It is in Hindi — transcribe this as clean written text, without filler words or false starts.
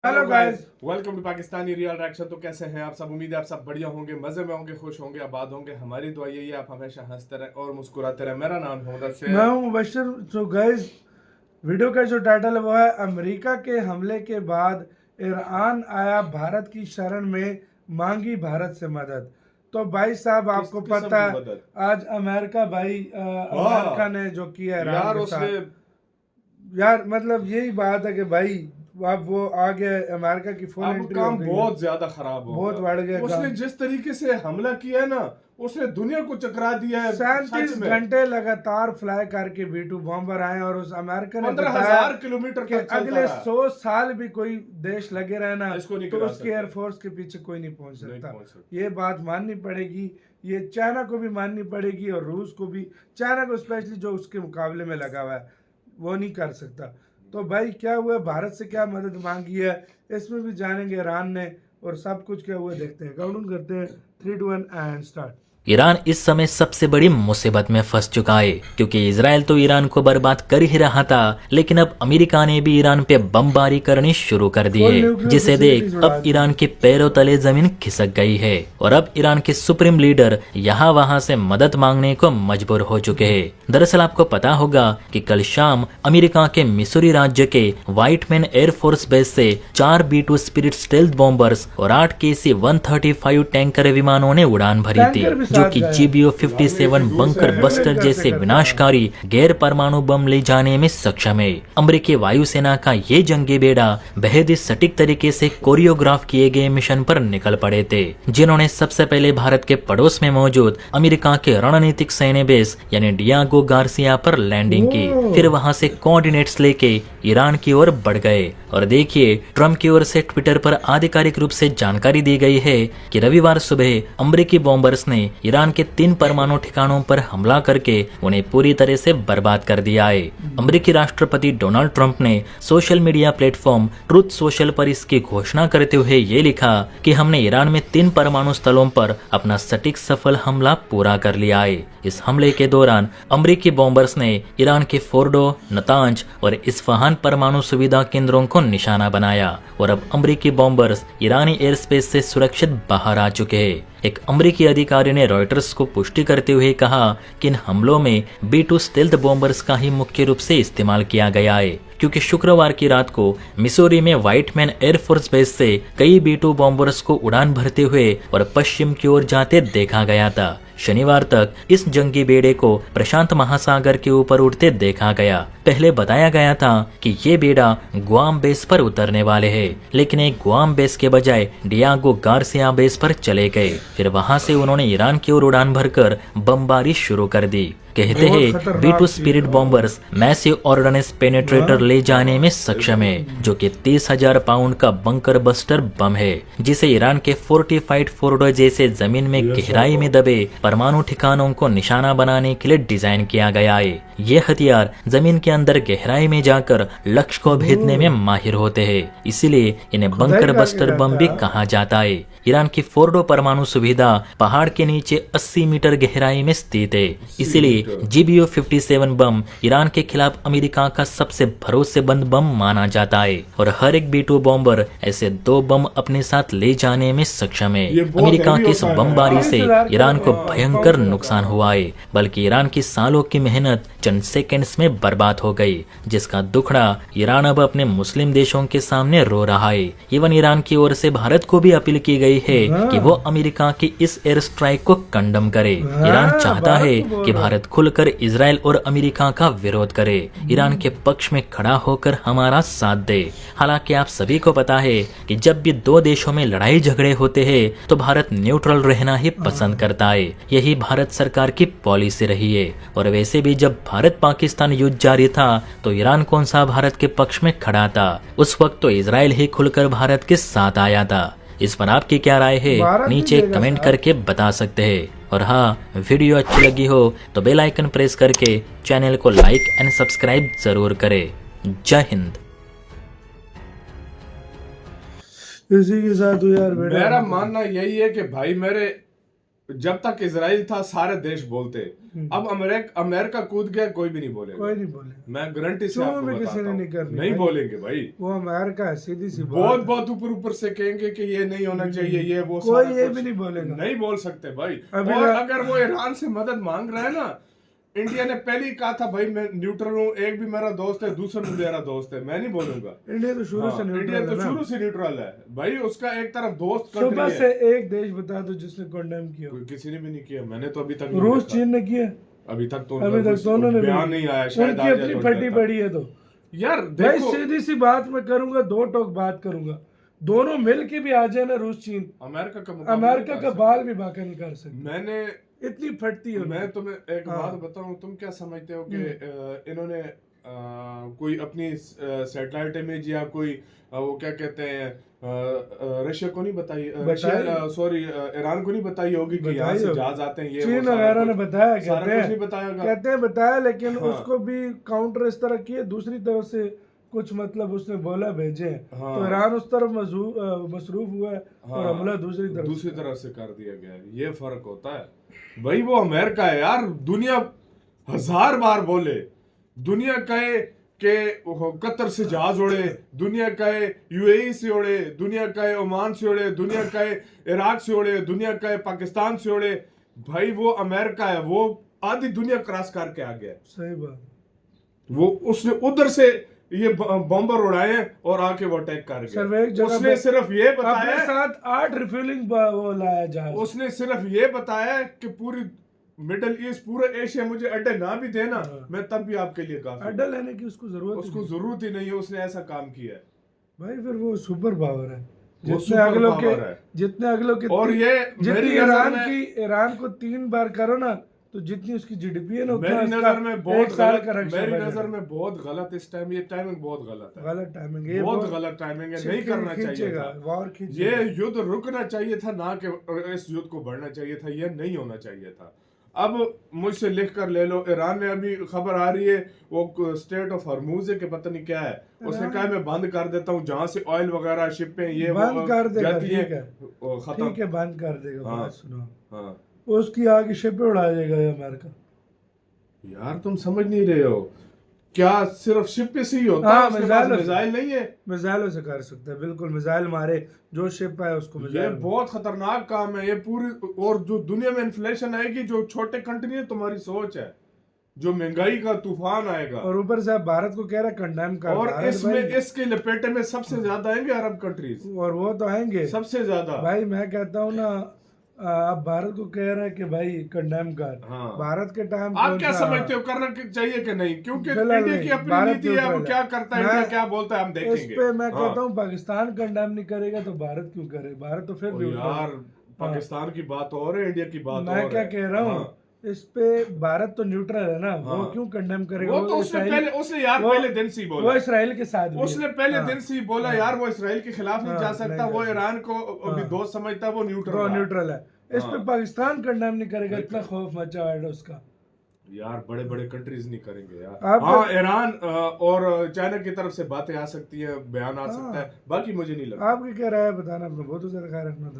Hello guys. Welcome to Pakistani real reaction. तो कैसे हैं आप सब? उम्मीद है आप सब बढ़िया होंगे, मजे में होंगे, खुश होंगे, आबाद होंगे। हमारी दुआ यही है आप हमेशा हंसते रहें और मुस्कुराते रहें। मेरा नाम है मुदस्सिर। मैं हूं मुबशर। तो गाइस, वीडियो का जो टाइटल है वो है अमेरिका के हमले के बाद ईरान आया भारत की शरण में, मांगी भारत से मदद। तो भाई साहब आपको किस्म पता की है मदद। आज अमेरिका अमेरिका हाँ ने जो किया ईरान यार, के उसने साथ, यार मतलब यही बात है कि भाई अब वो आगे अमेरिका की फुल अब एंट्री हो काम गई है। बहुत ज्यादा खराब होगा। बहुत बढ़ गया उसने काम। जिस तरीके से हमला किया है ना, उसने दुनिया को चकरा दिया है सच 37 में। घंटे लगातार फ्लाई करके B2 बॉम्बर आए और उस अमेरिका ने 15,000 किलोमीटर कि तक चलता अगले रहा। 100 साल भी कोई देश लगे रहना इसको नहीं तो गिरा उसके सकता। एयरफोर्स के पीछे कोई नहीं पहुंच नहीं सकता। पहुंच सकता। ये बात माननी पड़ेगी, ये चाइना को भी माननी पड़ेगी और रूस को भी। चाइना को स्पेशली जो उसके मुकाबले में लगा हुआ है वो नहीं कर सकता। तो भाई क्या हुआ, भारत से क्या मदद मांगी है इसमें भी जानेंगे ईरान ने, और सब कुछ क्या हुआ देखते हैं। काउंट करते हैं 3 2 1 एंड स्टार्ट। ईरान इस समय सबसे बड़ी मुसीबत में फंस चुका है क्योंकि इजराइल तो ईरान को बर्बाद कर ही रहा था, लेकिन अब अमेरिका ने भी ईरान पे बमबारी करनी शुरू कर दी है, जिसे देख अब ईरान के पैरों तले जमीन खिसक गई है और अब ईरान के सुप्रीम लीडर यहाँ वहाँ से मदद मांगने को मजबूर हो चुके हैं। दरअसल आपको पता होगा कि कल शाम अमेरिका के मिसूरी राज्य के व्हाइटमैन एयरफोर्स बेस से 4 B2 स्पिरिट स्टेल्थ बॉम्बर्स और 8 KC-135 टैंकर विमानों ने उड़ान भरी थी, जो कि GBU-57 बंकर बस्टर जैसे विनाशकारी गैर परमाणु बम ले जाने में सक्षम है। अमेरिकी वायुसेना का ये जंगी बेड़ा बेहद ही सटीक तरीके से कोरियोग्राफ किए गए मिशन पर निकल पड़े थे, जिन्होंने सबसे पहले भारत के पड़ोस में मौजूद अमेरिका के रणनीतिक सैन्य बेस यानी डियागो गार्सिया पर लैंडिंग की। फिर वहां से कोऑर्डिनेट्स लेके ईरान की ओर बढ़ गए। और देखिए, ट्रम्प की ओर से ट्विटर पर आधिकारिक रूप से जानकारी दी गई है कि रविवार सुबह अमेरिकी बॉम्बर्स ने ईरान के 3 परमाणु ठिकानों पर हमला करके उन्हें पूरी तरह से बर्बाद कर दिया है। अमेरिकी राष्ट्रपति डोनाल्ड ट्रंप ने social media platform truth social पर इसकी घोषणा करते हुए ये लिखा कि हमने ईरान में 3 परमाणु स्थलों पर अपना सटीक सफल हमला पूरा कर लिया है। इस हमले के दौरान अमेरिकी बॉम्बर्स ने ईरान के फोर्डो, नतांज और इस्फहान परमाणु सुविधा केंद्रों को निशाना बनाया और अब अमेरिकी बॉम्बर्स ईरानी एयर स्पेस से सुरक्षित बाहर आ चुके हैं। एक अमेरिकी अधिकारी ने रॉयटर्स को पुष्टि करते हुए कहा कि इन हमलों में B2 स्टेल्थ बॉम्बर्स का ही मुख्य रूप से इस्तेमाल किया गया है, क्योंकि शुक्रवार की रात को मिसूरी में व्हाइटमैन एयरफोर्स बेस से कई B2 बॉम्बर्स को उड़ान भरते हुए और पश्चिम की ओर जाते देखा गया था। शनिवार तक इस जंगी बेड़े को प्रशांत महासागर के ऊपर उड़ते देखा गया। पहले बताया गया था कि ये बेड़ा गुआम बेस पर उतरने वाले हैं, लेकिन एक गुआम बेस के बजाय डियागो गार्सिया बेस पर चले गए। फिर वहां से उन्होंने ईरान की ओर उड़ान भरकर बमबारी शुरू कर दी। कहते हैं B2 spirit bombers massive ordnance penetrator ले जाने में सक्षम है, जो कि 30,000 पाउंड का बंकर बस्टर बम है, जिसे ईरान के फोर्टिफाइड फोर्डो जैसे जमीन में गहराई में दबे परमाणु ठिकानों को निशाना बनाने के लिए डिजाइन किया गया है। ये हथियार जमीन के अंदर गहराई में जाकर लक्ष्य को भेदने में माहिर होते हैं, इसीलिए इन्हें बंकर बस्टर बम भी कहा जाता है। ईरान की फोर्डो परमाणु सुविधा पहाड़ के नीचे 80 मीटर गहराई में स्थित है, इसलिए GBU-57 बम ईरान के खिलाफ अमेरिका का सबसे भरोसेमंद बम माना जाता है और हर एक B2 बॉम्बर ऐसे 2 बम अपने साथ ले जाने में सक्षम है। अमेरिका की इस बमबारी से ईरान को भयंकर नुकसान हुआ है, बल्कि ईरान की सालों की मेहनत चंद सेकंड्स में बर्बाद हो गई, जिसका दुखड़ा ईरान अब अपने मुस्लिम देशों के सामने रो रहा है। इवन ईरान की ओर से भारत को भी अपील की गई है कि वो अमेरिका की इस एयर स्ट्राइक को कंडम करे। ईरान चाहता है कि भारत खुलकर इजराइल और अमेरिका का विरोध करे, ईरान के पक्ष में खड़ा होकर हमारा साथ दे। हालांकि आप सभी को पता है कि जब भी 2 देशों में लड़ाई झगड़े होते हैं तो भारत न्यूट्रल रहना ही पसंद करता है। यही भारत सरकार की पॉलिसी रही है। और वैसे भी जब भारत पाकिस्तान युद्ध जारी था तो ईरान कौन सा भारत के पक्ष में खड़ा था? उस वक्त तो इजराइल ही खुलकर भारत के साथ आया था। इस पर आपकी क्या राय है नीचे कमेंट करके बता सकते हैं। और हाँ, वीडियो अच्छी लगी हो तो बेल आइकन प्रेस करके चैनल को लाइक एंड सब्सक्राइब जरूर करें। जय हिंद। इसी के साथ यार मेरा मानना यही है कि भाई मेरे जब तक इजराइल था सारे देश बोलते, अब अमेरिका कूद गया, कोई भी नहीं बोलेगा। कोई नहीं बोलेगा, मैं गारंटी से शुरू आपको में किसी बताता ने हूं, नहीं करनी नहीं भाई। बोलेंगे भाई। वो अमेरिका है, सीधी सी बहुत बात। बहुत ऊपर से कहेंगे कि ये नहीं होना चाहिए, ये वो कोई सारा ये कुछ। भी नहीं बोलेगा। नहीं बोल सकते भाई। अभी और मैं- अगर वो ईरान से मदद मांग रहा है ना, इंडिया ने पहले ही कहा था भाई मैं न्यूट्रल हूँ, एक भी मेरा दोस्त है, दूसरा भी मेरा दोस्त है, मैं नहीं बोलूंगा। इंडिया तो शुरू से इंडिया न्यूट्रल तो है शुरू ना। से न्यूट्रल है भाई, उसका एक तरफ दोस्त सुबह कंट्री से है। एक देश बता दो जिसने कंडेम किया। कोई किसी ने भी नहीं किया, मैंने तो अभी तक नहीं रूस देखा। चीन ने किया, अभी तक तो अभी तक दोनों ने बयान नहीं आया, शायद उनकी आ अपनी जाए फटी तक। पड़ी है। तो यार भाई देखो, सीधी सी बात मैं करूंगा, दो टोक बात करूंगा, दोनों मिल के भी आ जाए ना रूस चीन, अमेरिका का मुकाबला अमेरिका नहीं का कर बाल भी बाका नहीं कर सकते, सकते। मैंने इतनी फटती है मैं उनकी। तुम्हें एक बात बताऊं, तुम क्या समझते हो कि इन्होंने कोई अपनी सैटेलाइट इमेज या कोई वो क्या कहते हैं रशिया को नहीं बताई, रशिया सॉरी ईरान को नहीं बताई होगी कि यहाँ से जहाज आते हैं, ये चीन वगैरह ने बताया, कहते हैं बताया, लेकिन उसको भी काउंटर इस तरह किए, दूसरी तरफ से कुछ मतलब उसने बोला भेजे, तो ईरान उस तरफ मसरूफ हुआ है और हमला दूसरी तरफ से कर दिया गया है। ये फर्क होता है भाई। वो अमेरिका है यार, दुनिया 1000 बार बोले, दुनिया कहे कि कतर से जहाज उड़े, दुनिया कहे यूएई से उड़े, दुनिया कहे ओमान से उड़े, दुनिया कहे इराक से उड़े, दुनिया कहे पाकिस्तान से उड़े, भाई वो अमेरिका है, वो आधी दुनिया क्रॉस करके आ गया। सही बात। वो उसने उधर से ये बम्बर उड़ाए और आके वो अटैक कर गया। उसने सिर्फ ये बताया, अपने साथ 8 रिफ्यूलिंग वो लाया जहाज। उसने सिर्फ ये बताया कि पूरी मिडिल ईस्ट, पूरे एशिया मुझे अड्डे ना भी देना, मैं तब भी आपके लिए काफी। अड्डा लेने की उसको जरूरत ही नहीं है, उसने ऐसा काम किया है भाई। फिर वो सुपर पावर है, वो सुपर पावर है। जितने अगलों के और ये जितनी ईरान को 3 बार करो ना, तो जितनी उसकी जीडीपी है ना, मेरी नजर में बहुत गलत, मेरी नजर में बहुत गलत इस टाइम, ये टाइमिंग बहुत गलत है, गलत टाइमिंग है, बहुत गलत टाइमिंग है, नहीं करना चाहिए था। वॉर ये युद्ध रुकना चाहिए था, ना कि इस युद्ध को बढ़ना चाहिए था, ये नहीं होना चाहिए था। अब मुझसे लिख कर ले लो, ईरान ने अभी खबर आ रही है वो स्टेट ऑफ हॉर्मूज है कि पता नहीं क्या है, उसने कहा मैं बंद कर देता हूँ, जहाँ से ऑयल वगैरह शिपें ये बंद कर देगा, जाती है, ठीक है बंद कर देगा। बात सुनो, हाँ उसकी आगे शिपें उड़ा जाएगा अमेरिका। यार तुम समझ नहीं रहे हो क्या, सिर्फ शिप पे से ही होता है, उसके पास मिसाइल नहीं है। मिसाइलों से कर सकता है, बिल्कुल मिसाइल मारे जो शिप है उसको मिसाइल। ये बहुत खतरनाक काम है ये पूरी। और जो दुनिया में इन्फ्लेशन आएगी, जो छोटे कंट्री है, तुम्हारी सोच है, जो महंगाई का तूफान आएगा, और ऊपर से भारत को कह रहा है कंडेम कर, और इसमें इसके लपेटे में सबसे ज्यादा आएंगे अरब कंट्रीज, और वो तो आएंगे सबसे ज्यादा। भाई मैं कहता हूँ ना, अब भारत को कह रहा है कि भाई कंडेम कर। भारत के टाइम आप क्या समझते हो, करना चाहिए कि नहीं? क्योंकि इंडिया की अपनी नीति है, वो क्या करता है, इंडिया क्या बोलता है, हम देखेंगे। इस पे मैं कहता हूँ पाकिस्तान कंडेम नहीं करेगा तो भारत क्यों करे? भारत तो फिर भी यार पाकिस्तान की बात और है, इंडिया की बात और है। मैं क्या कह रहा हूँ, इस पे भारत तो न्यूट्रल है ना, वो क्यों कंडेम करेगा? वो तो उसने यार पहले दिन से ही बोला, वो इसराइल के साथ भी उसने पहले दिन से ही बोला यार, वो इसराइल के खिलाफ नहीं जा सकता, वो ईरान को अभी दोस्त समझता है, वो न्यूट्रल है। इस पे पाकिस्तान कंडेम नहीं करेगा, इतना खौफ मचा है उसका। यार बड़े बड़े कंट्रीज नहीं करेंगे यार। हाँ, ईरान और चाइना की तरफ से बातें आ सकती है, बयान आ सकता है, बाकी मुझे नहीं लगता। आपकी क्या राय है बताना, अपना बहुत ज्यादा ख्याल रखना था।